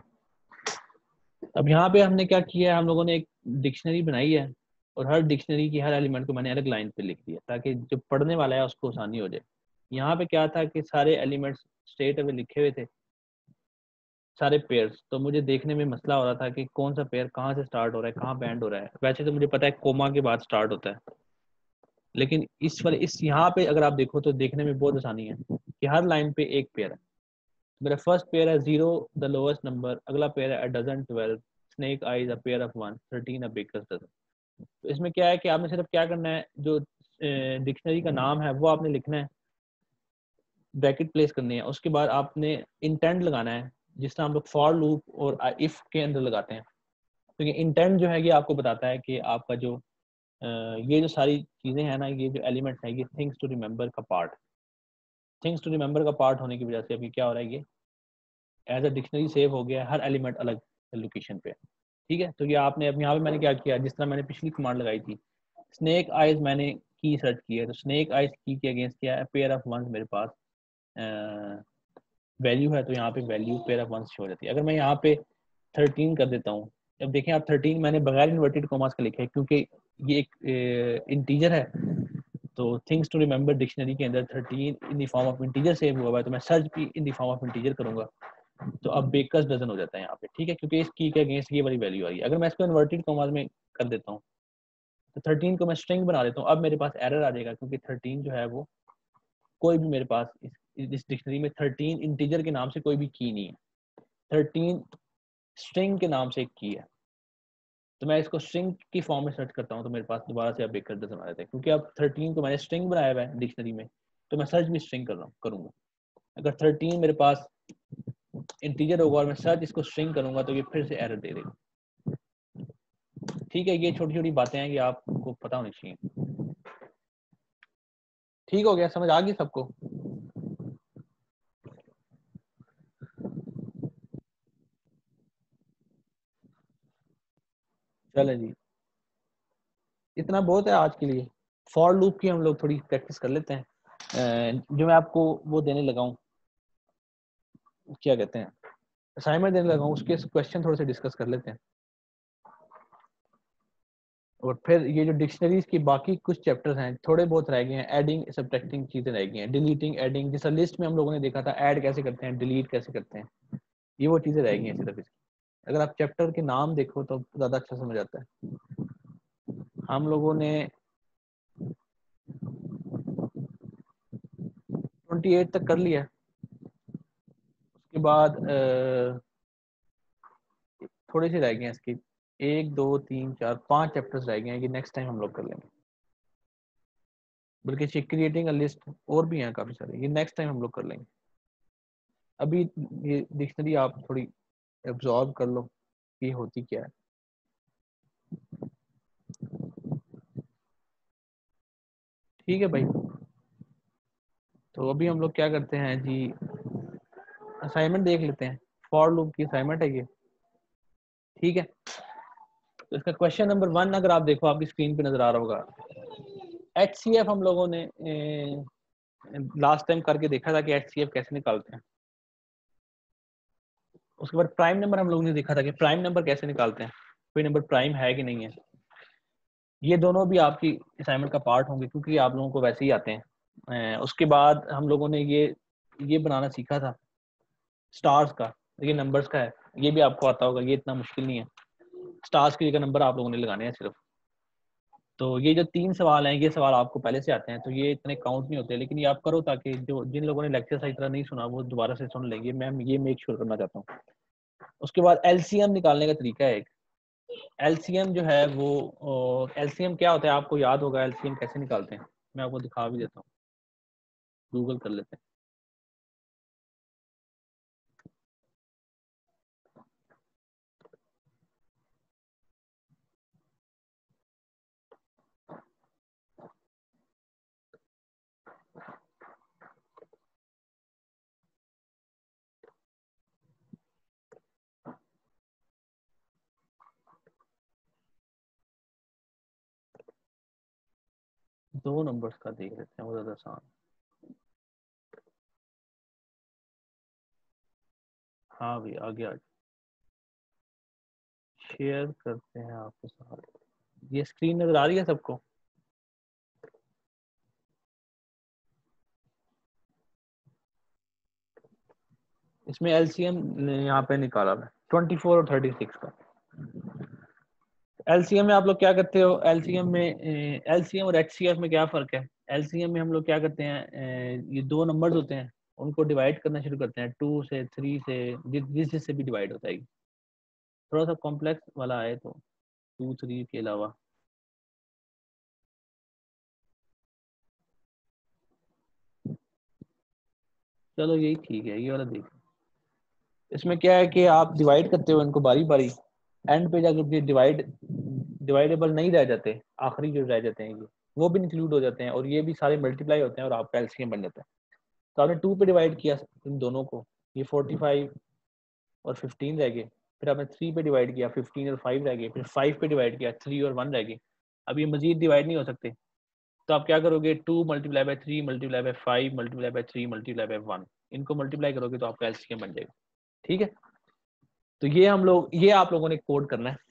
[SPEAKER 1] अब यहाँ पे हमने क्या किया है, हम लोगों ने एक डिक्शनरी बनाई है और हर डिक्शनरी की हर एलिमेंट को मैंने अलग लाइन पे लिख दिया ताकि जो पढ़ने वाला है उसको आसानी हो जाए। यहाँ पे क्या था कि सारे एलिमेंट्स स्ट्रेट अवे लिखे हुए थे, सारे पेयर्स, तो मुझे देखने में मसला हो रहा था कि कौन सा पेयर कहाँ से स्टार्ट हो रहा है, कहाँ बैंड हो रहा है। वैसे तो मुझे पता है कोमा के बाद स्टार्ट होता है, लेकिन इस वाले इस यहाँ पे अगर आप देखो तो देखने में बहुत आसानी है कि हर लाइन पे एक पेयर है। मेरा फर्स्ट पेयर है 0 द लोवेस्ट नंबर, अगला पेयर है a dozen 12, snake eyes a pair of 1, 13 a baker's dozen. तो इसमें क्या है कि आपने सिर्फ क्या करना है, जो डिक्शनरी का नाम है वो आपने लिखना है, ब्रैकेट प्लेस करनी है, उसके बाद आपने इंटेंट लगाना है, जिस तरह हम लोग फॉर लूप और इफ के अंदर लगाते हैं। तो ये इंटेंट जो है ये आपको बताता है कि आपका जो ये जो सारी चीज़ें हैं ना, ये जो एलिमेंट्स हैं, ये थिंग्स टू रिमेंबर का पार्ट, थिंग्स टू रिमेंबर का पार्ट होने की वजह से अभी क्या हो रहा है, ये एज अ डिक्शनरी सेव हो गया, हर एलिमेंट अलग लोकेशन पे। ठीक है, तो ये आपने अब यहाँ पे मैंने क्या किया, जिस तरह मैंने पिछली कमांड लगाई थी, स्नेक आइज मैंने की सर्च की है, तो स्नेक आइज की के अगेंस्ट क्या है, पेयर ऑफ वंस मेरे पास वैल्यू है, तो यहाँ पे वैल्यू पेयर ऑफ वंस हो जाती है। अगर मैं यहाँ पे 13 कर देता हूँ, अब देखें आप 13 मैंने बगैर इन्वर्टेड कॉमास का लिखा है क्योंकि ये एक इंटीजर है, तो थिंग्स टू रिमेंबर डिक्शनरी के अंदर 13 in the form of integer save हुआ है, तो मैं सर्च भी in the form of integer करूंगा, तो अब बेकर्स डजन हो जाता है यहाँ पे। ठीक है, क्योंकि इस की के अगेंस्ट ये वाली वैल्यू आ रही है। अगर मैं इसको इन्वर्टेड कॉमास में कर देता हूँ तो 13 को मैं स्ट्रिंग बना देता हूँ, अब मेरे पास एरर आ जाएगा क्योंकि 13 जो है वो कोई भी मेरे पास इस डिक्शनरी में 13 इंटीजर के नाम से कोई भी की नहीं है, 13 स्ट्रिंग के नाम से एक की है। तो मैं इसको स्ट्रिंग की फॉर्म में सर्च करता हूँ तो मेरे पास दोबारा से अब बेकर डजन आ जाता है, क्योंकि अब 13 को मैंने स्ट्रिंग बनाया हुआ है डिक्शनरी में, तो मैं सर्च भी स्ट्रिंग कर रहा हूँ करूँगा। अगर 13 मेरे पास इंटीजर होगा और मैं सर्च इसको स्ट्रिंग करूंगा तो ये फिर से एरर दे देगा। ठीक है, ये छोटी छोटी बातें हैं कि आपको पता होनी चाहिए। ठीक हो गया, समझ आ गई सबको? चले जी, इतना बहुत है आज के लिए। फॉर लूप की हम लोग थोड़ी प्रैक्टिस कर लेते हैं। जो मैं आपको वो देने लगा हूँ, क्या कहते हैं, असाइनमेंट देने लगा हूँ, उसके क्वेश्चन थोड़े से डिस्कस कर लेते हैं। और फिर ये जो डिक्शनरीज की बाकी कुछ चैप्टर्स हैं थोड़े बहुत रह गए हैं, एडिंग सब्ट्रैक्टिंग चीजें रह गई हैं, डिलीटिंग एडिंग, जैसा लिस्ट में हम लोगों ने देखा था ऐड कैसे करते हैं, डिलीट कैसे करते हैं, ये वो चीजें रह गई हैं सिर्फ इसकी। अगर आप चैप्टर के नाम देखो तो ज्यादा अच्छा समझ आता है। हम लोगों ने 28 तक कर लिया। उसके बाद थोड़ी सी रह गई हैं इसकी, 1 2 3 4 5 चैप्टर्स रह गए हैं, ये नेक्स्ट टाइम हम लोग कर लेंगे। बल्कि क्रिएटिंग अ लिस्ट और भी हैं काफी सारे, ये नेक्स्ट टाइम हम लोग कर लेंगे। अभी ये डिक्शनरी आप थोड़ी एब्जॉर्ब कर लो कि होती क्या है। ठीक है भाई, तो अभी हम लोग क्या करते हैं जी, असाइनमेंट देख लेते हैं। फॉर लूप की असाइनमेंट है ये, ठीक है। तो इसका क्वेश्चन नंबर 1 अगर आप देखो आपकी स्क्रीन पे नजर आ रहा होगा। HCF हम लोगों ने लास्ट टाइम करके देखा था कि HCF कैसे निकालते हैं। उसके बाद प्राइम नंबर हम लोगों ने देखा था कि प्राइम नंबर कैसे निकालते हैं, कोई नंबर प्राइम है कि नहीं है। ये दोनों भी आपकी असाइनमेंट का पार्ट होंगे क्योंकि आप लोगों को वैसे ही आते हैं। उसके बाद हम लोगों ने ये बनाना सीखा था स्टार्स का, ये नंबर्स का है, ये भी आपको आता होगा, ये इतना मुश्किल नहीं है। स्टार्स की जगह नंबर आप लोगों ने लगाने हैं सिर्फ। तो ये जो 3 सवाल हैं, ये सवाल आपको पहले से आते हैं तो ये इतने काउंट नहीं होते, लेकिन ये आप करो ताकि जो जिन लोगों ने लेक्चर सही तरह नहीं सुना वो दोबारा से सुन लेंगे। मैं ये मेक श्योर करना चाहता हूँ। उसके बाद LCM निकालने का तरीका है एक। LCM जो है वो LCM क्या होता है आपको याद होगा, LCM कैसे निकालते हैं मैं आपको दिखा भी देता हूँ, गूगल कर लेते हैं। दो नंबर्स का देख लेते हैं, वो ज्यादा आसान। हाँ भाई आगे आ शेयर करते हैं आपके साथ। ये स्क्रीन नजर आ रही है सबको? इसमें LCM यहाँ पे निकाला है 24 और 36 का। LCM में आप लोग क्या करते हो, LCM में LCM और HCF में क्या फ़र्क है। LCM में हम लोग क्या करते हैं, ये दो नंबर्स होते हैं उनको डिवाइड करना शुरू करते हैं 2 से 3 से, जिस से भी डिवाइड होता है। थोड़ा सा कॉम्प्लेक्स वाला आए तो 2 3 के अलावा। चलो यही ठीक है, ये वाला देख। इसमें क्या है कि आप डिवाइड करते हो इनको बारी बारी, एंड पे जाकर ये डिवाइडेबल नहीं रह जाते, आखिरी जो रह जाते हैं ये वो भी इंक्लूड हो जाते हैं और ये भी सारे मल्टीप्लाई होते हैं और आपका LCM बन जाता है। तो आपने 2 पे डिवाइड किया इन दोनों को, ये 45 और 15 रह गए। फिर आपने 3 पे डिवाइड किया, 15 और 5 रह गए। फिर 5 पे डिवाइड किया, 3 और 1 रह गए। अब ये मजीद डिवाइड नहीं हो सकते, तो आप क्या करोगे, 2 multiply by 3 multiply by 5 multiply by 3 multiply by 1, इनको मल्टीप्लाई करोगे तो आपका LCM बन जाएगा। ठीक है, तो ये हम लोग, ये आप लोगों ने कोड करना है।